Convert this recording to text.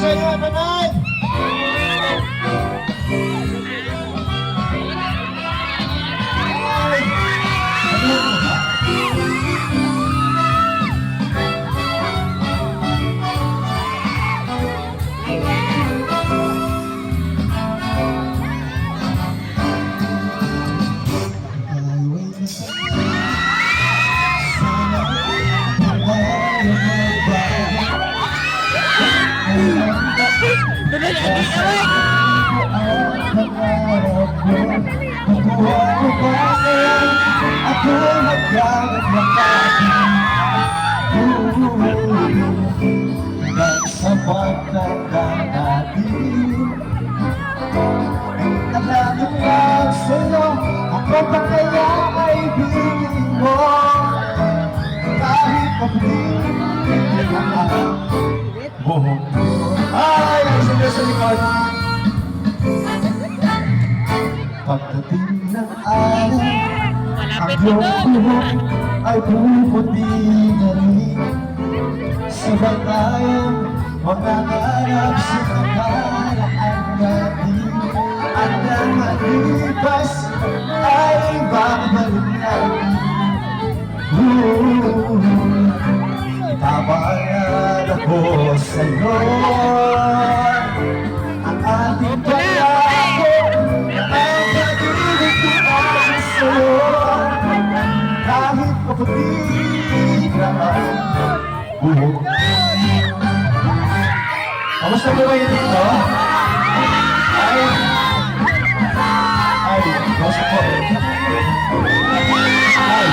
sa inyo, Panay! Ako magkawat na sa pagkakanatin. Naglalapit lang sa'yo, ako pa kaya ay ibigin mo. Kahit pag-ibig ang buhok mo. Ay, sila sa likod. Pagdating ng araw, ang iyong buhok ay puputi na rin. Sabay tayong mangangarap sa nakaraan natin. Ang nakalipas ay babalik natin. Itabayan ako sa'yo ang ating pangako na ang pag-ibig ko ay sa'yo. Kahit kapatid na ang buhok. Kamusta po kayo dito? Ay, kamusta po? Ay,